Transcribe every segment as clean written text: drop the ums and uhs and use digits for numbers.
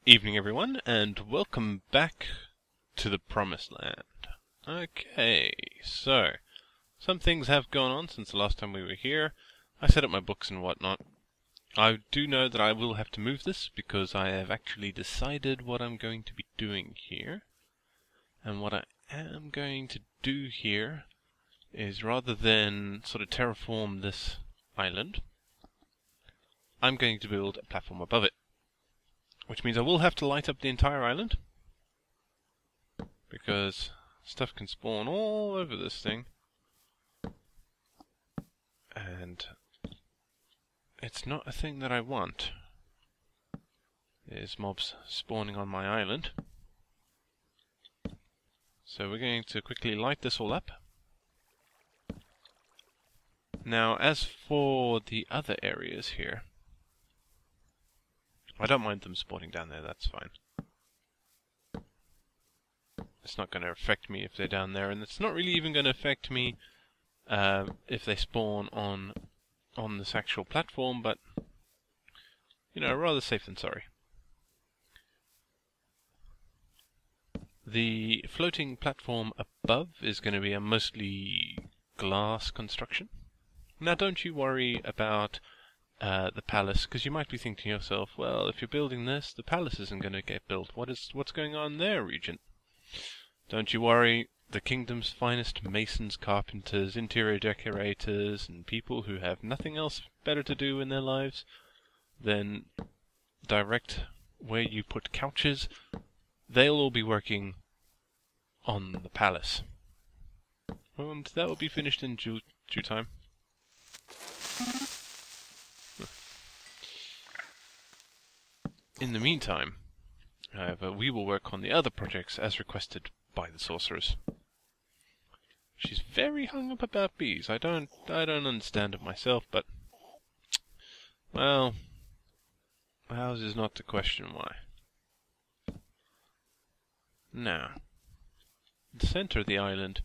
Evening everyone, and welcome back to the Promised Land. Okay, so some things have gone on since the last time we were here. I set up my books and whatnot. I do know that I will have to move this because I have actually decided what I'm going to be doing here. And what I am going to do here is, rather than sort of terraform this island, I'm going to build a platform above it. Which means I will have to light up the entire island, because stuff can spawn all over this thing, and it's not a thing that I want. There's mobs spawning on my island. So we're going to quickly light this all up. Now, as for the other areas here, I don't mind them spawning down there, that's fine. It's not going to affect me if they're down there, and it's not really even going to affect me if they spawn on this actual platform, but, you know, rather safe than sorry. The floating platform above is going to be a mostly glass construction. Now don't you worry about the palace, because you might be thinking to yourself, well, if you're building this, the palace isn't going to get built. What's going on there, Regent? Don't you worry, the kingdom's finest masons, carpenters, interior decorators, and people who have nothing else better to do in their lives than direct where you put couches, they'll all be working on the palace. And that will be finished in due time. In the meantime, however, we will work on the other projects as requested by the sorceress. She's very hung up about bees. I don't understand it myself, but, well, ours is not to question why. Now, the center of the island,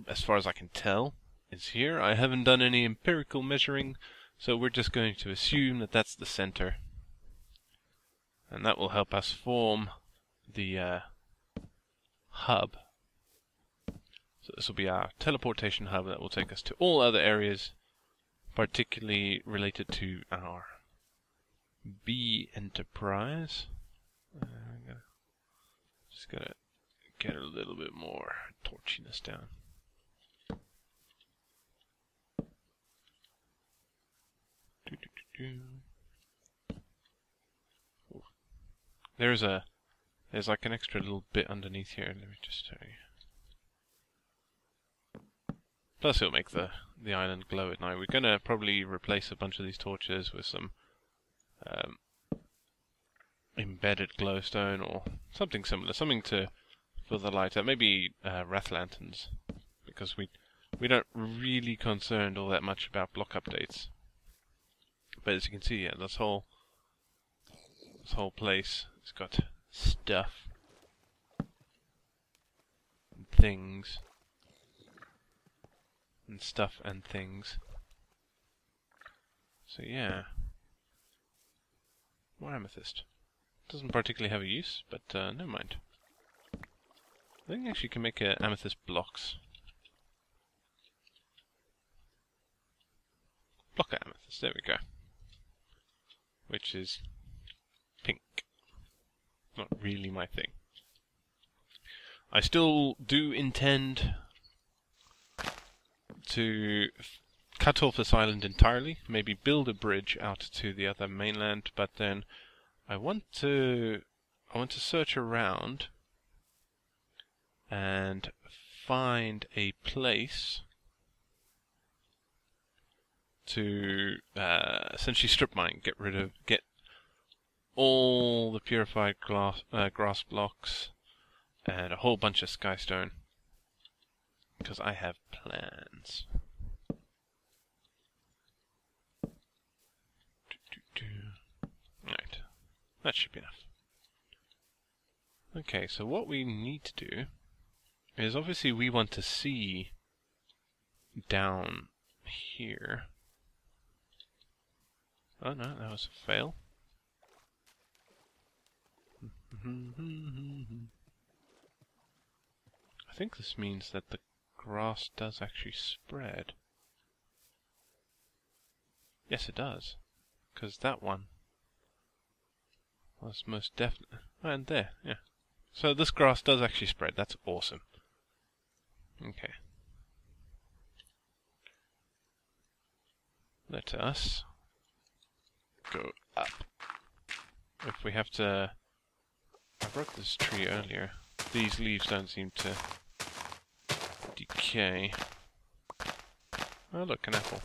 as far as I can tell, is here. I haven't done any empirical measuring, so we're just going to assume that that's the center. And that will help us form the hub. So this will be our teleportation hub that will take us to all other areas, particularly related to our bee enterprise. Just gotta get a little bit more torchiness down. There's like an extra little bit underneath here. Let me just show you. Plus it'll make the island glow at night. We're gonna probably replace a bunch of these torches with some embedded glowstone or something similar, something for the light up. Maybe wrath lanterns, because we don't really concerned all that much about block updates. But as you can see, yeah, this whole place has got stuff and things and stuff and things. So yeah, more amethyst. Doesn't particularly have a use, but never mind. I think actually you can make amethyst blocks. Block amethyst, there we go. Which is pink. Not really my thing. I still do intend to cut off this island entirely, maybe build a bridge out to the other mainland, but then I want to search around and find a place to essentially strip mine, get all the purified grass blocks and a whole bunch of skystone, because I have plans. Right, that should be enough. Okay, so what we need to do is, obviously we want to see down here. Oh no, that was a fail. I think this means that the grass does actually spread. Yes, it does. Because that one was most definitely... and there, yeah. So this grass does actually spread. That's awesome. Okay. Let us go up. If we have to... I broke this tree earlier. These leaves don't seem to decay. Oh look, an apple.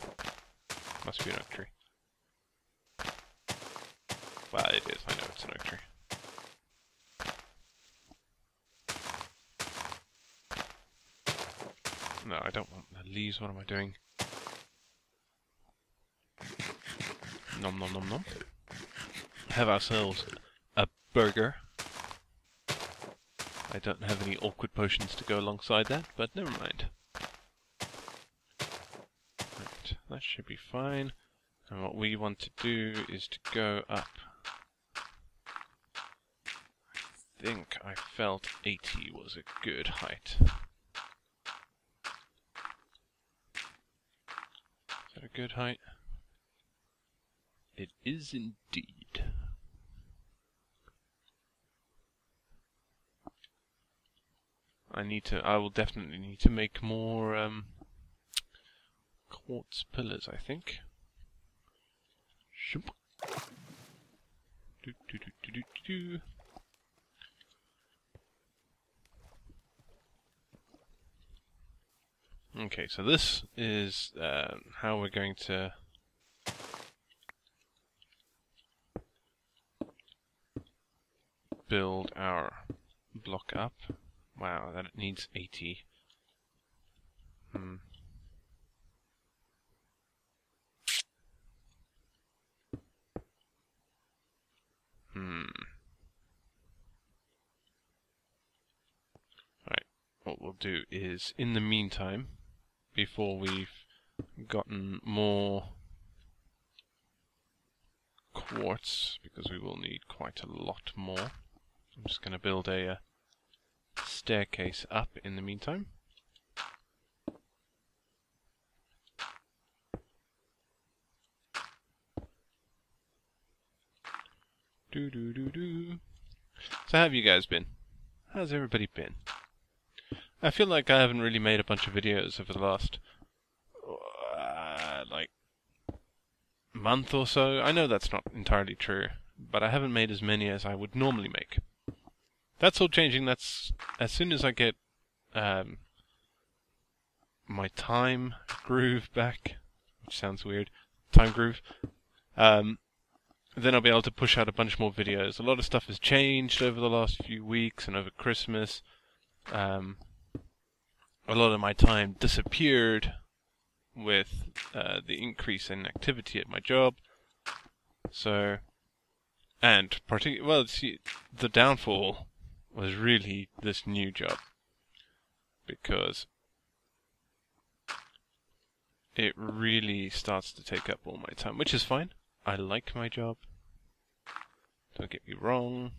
Must be an oak tree. Well, it is. I know it's an oak tree. No, I don't want the leaves. What am I doing? Nom nom nom nom. Have ourselves a burger. I don't have any awkward potions to go alongside that, but never mind. Right, that should be fine. And what we want to do is to go up. I think I felt 80 was a good height. Is that a good height? It is indeed. I will definitely need to make more quartz pillars, I think. Shoop. Do, do, do, do, do, do. Okay, so this is how we're going to build our block up. Wow, that it needs 80. Alright, what we'll do is, in the meantime, before we've gotten more quartz, because we will need quite a lot more, I'm just going to build a staircase up in the meantime. Do do do do. So how have you guys been? How's everybody been? I feel like I haven't really made a bunch of videos over the last like month or so. I know that's not entirely true, but I haven't made as many as I would normally make. That's all changing. That's as soon as I get my time groove back, which sounds weird, time groove, then I'll be able to push out a bunch more videos. A lot of stuff has changed over the last few weeks and over Christmas. A lot of my time disappeared with the increase in activity at my job. So, and well, see, the downfall was really this new job, because it really starts to take up all my time, which is fine. I like my job. Don't get me wrong.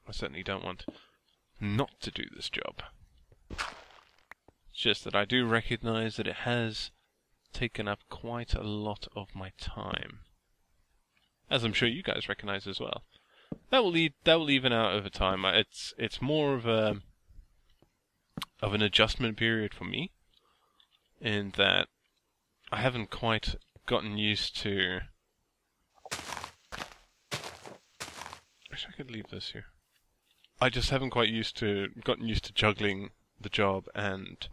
I certainly don't want not to do this job. It's just that I do recognize that it has taken up quite a lot of my time, as I'm sure you guys recognize as well. That will even out over time. It's more of an adjustment period for me, in that I haven't quite gotten used to... I wish I could leave this here. I just haven't quite gotten used to juggling the job and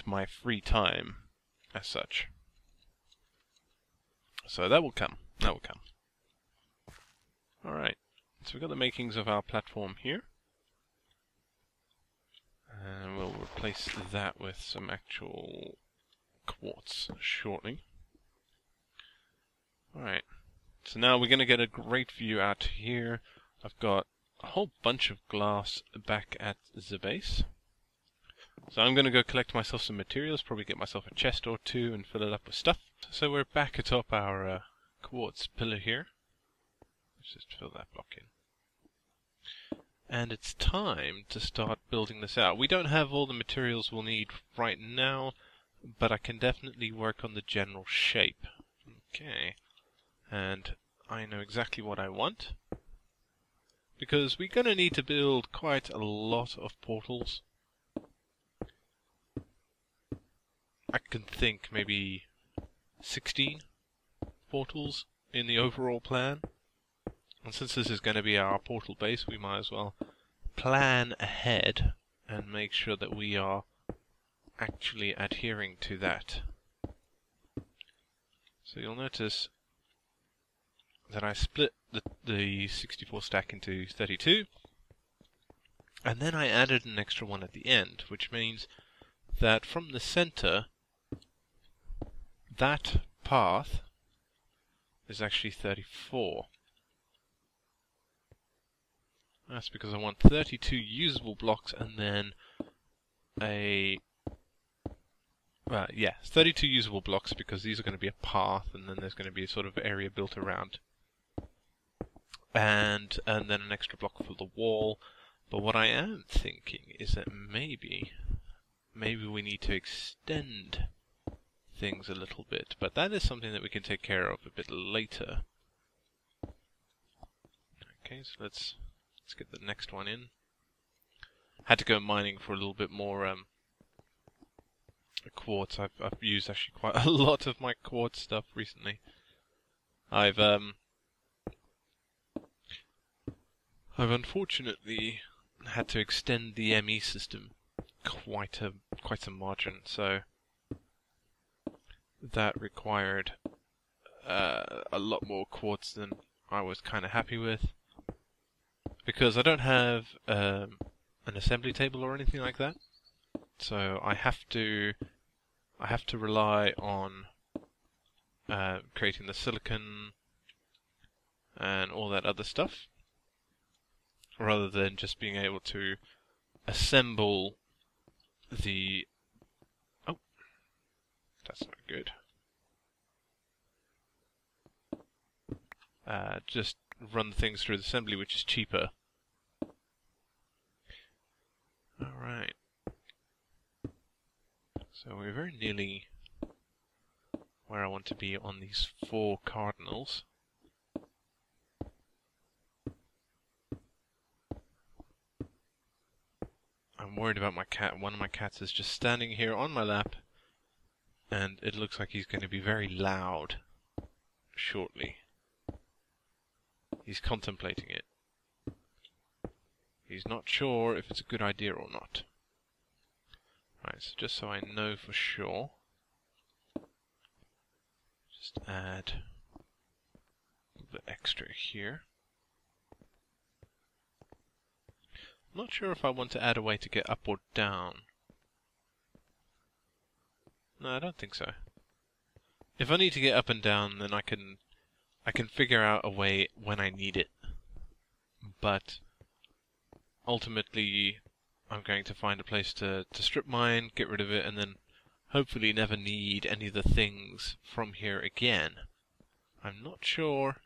my free time as such. So that will come. That will come. Alright. So we've got the makings of our platform here. And we'll replace that with some actual quartz shortly. Alright. So now we're going to get a great view out here. I've got a whole bunch of glass back at the base. So I'm going to go collect myself some materials, probably get myself a chest or two and fill it up with stuff. So we're back atop our quartz pillar here. Let's just fill that block in. And it's time to start building this out. We don't have all the materials we'll need right now, but I can definitely work on the general shape. Okay. And I know exactly what I want, because we're going to need to build quite a lot of portals. I can think maybe 16 portals in the overall plan. And since this is going to be our portal base, we might as well plan ahead and make sure that we are actually adhering to that. So you'll notice that I split the 64 stack into 32, and then I added an extra one at the end, which means that from the center, that path is actually 34. That's because I want 32 usable blocks and then well, yeah, 32 usable blocks because these are going to be a path and then there's going to be a sort of area built around. And then an extra block for the wall. But what I am thinking is that maybe we need to extend things a little bit. But that is something that we can take care of a bit later. Okay, so let's get the next one in. Had to go mining for a little bit more quartz. I've used actually quite a lot of my quartz stuff recently. I've unfortunately had to extend the ME system quite a margin, so that required a lot more quartz than I was kind of happy with. Because I don't have an assembly table or anything like that, so I have to rely on creating the silicon and all that other stuff, rather than just being able to assemble the... Oh, that's not good. Just run things through the assembly, which is cheaper. Alright. So we're very nearly where I want to be on these 4 cardinals. I'm worried about my cat. One of my cats is just standing here on my lap, and it looks like he's going to be very loud shortly. He's contemplating it. He's not sure if it's a good idea or not. Right, so just so I know for sure, just add a little bit extra here. I'm not sure if I want to add a way to get up or down. No, I don't think so. If I need to get up and down, then I can figure out a way when I need it. But ultimately, I'm going to find a place to strip mine, get rid of it, and then hopefully never need any of the things from here again. I'm not sure.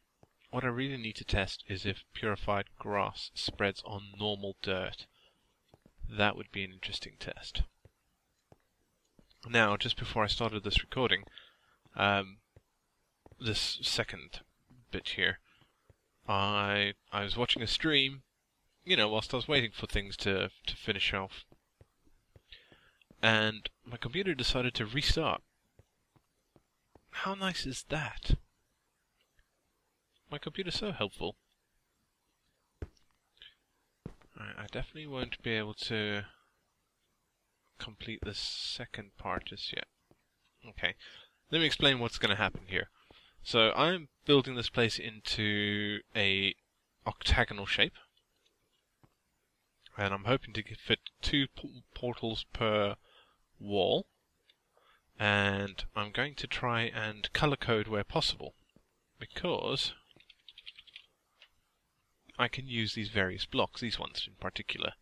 What I really need to test is if purified grass spreads on normal dirt. That would be an interesting test. Now, just before I started this recording, this second bit here, I was watching a stream, you know, whilst I was waiting for things to finish off, and my computer decided to restart. How nice is that? My computer's so helpful. Right, I definitely won't be able to complete the second part just yet. Okay, let me explain what's going to happen here. So I'm building this place into a octagonal shape, and I'm hoping to fit 2 portals per wall, and I'm going to try and color code where possible, because I can use these various blocks, these ones in particular.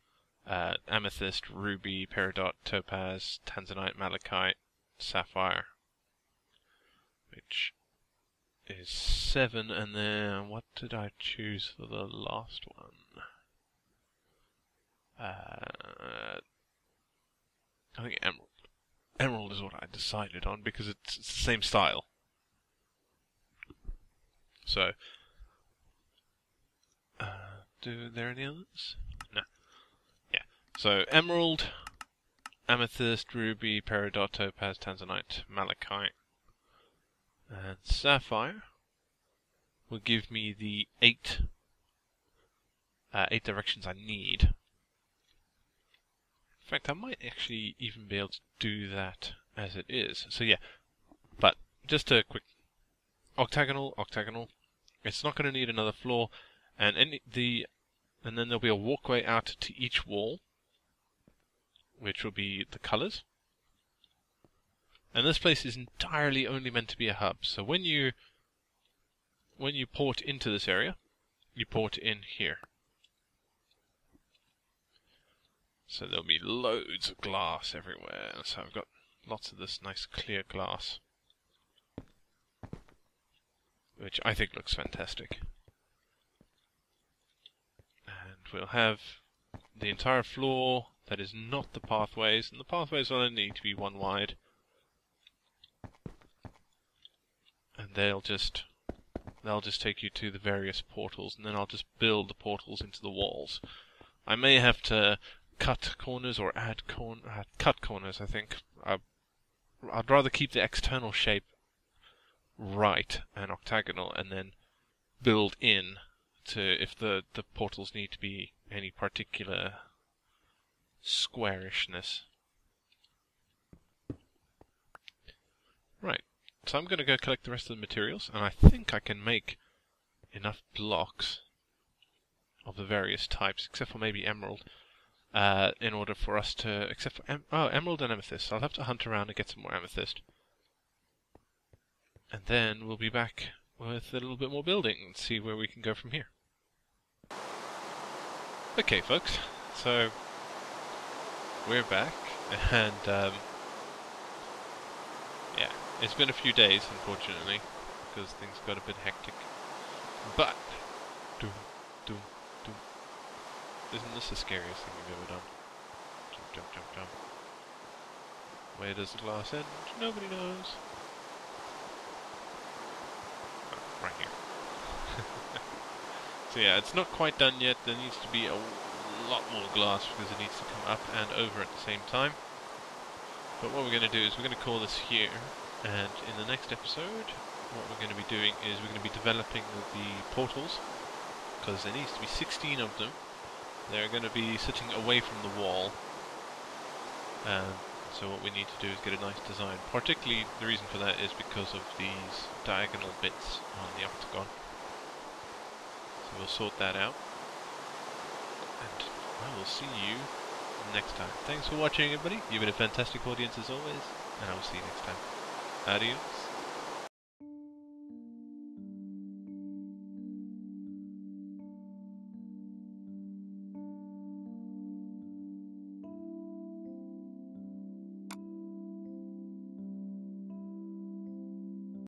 Amethyst, ruby, peridot, topaz, tanzanite, malachite, sapphire. Which is 7, and then what did I choose for the last one? I think Emerald. Emerald is what I decided on because it's the same style. So, are there any others? No. Yeah. So Emerald, Amethyst, Ruby, Peridot, Topaz, Tanzanite, Malachite, and Sapphire will give me the 8 directions I need. In fact, I might actually even be able to do that as it is. So yeah, but just a quick octagonal, octagonal. It's not going to need another floor, and then there'll be a walkway out to each wall, which will be the colors. And this place is entirely only meant to be a hub. So when you port into this area, you port in here. So there'll be loads of glass everywhere. So I've got lots of this nice clear glass, which I think looks fantastic. And we'll have the entire floor that is not the pathways, and the pathways will only need to be 1 wide. And they'll just take you to the various portals, and then I'll just build the portals into the walls. I may have to cut corners or cut corners, I think. I'd rather keep the external shape right and octagonal, and then build in to if the portals need to be any particular squarishness. Right, so I'm going to go collect the rest of the materials, and I think I can make enough blocks of the various types, except for maybe emerald, in order for us to, except for emerald and amethyst. I'll have to hunt around and get some more amethyst. And then we'll be back with a little bit more building and see where we can go from here. Okay, folks, so we're back, and yeah, it's been a few days, unfortunately, because things got a bit hectic. But, isn't this the scariest thing we've ever done? Jump, jump, jump, jump. Where does the glass end? Nobody knows. Oh, right here. So yeah, it's not quite done yet. There needs to be a lot more glass because it needs to come up and over at the same time. But what we're going to do is we're going to call this here, and in the next episode what we're going to be doing is we're going to be developing the portals, because there needs to be 16 of them. They're going to be sitting away from the wall, so what we need to do is get a nice design. Particularly the reason for that is because of these diagonal bits on the octagon. So we'll sort that out, and I will see you next time. Thanks for watching, everybody. You've been a fantastic audience as always, and I will see you next time. Adios.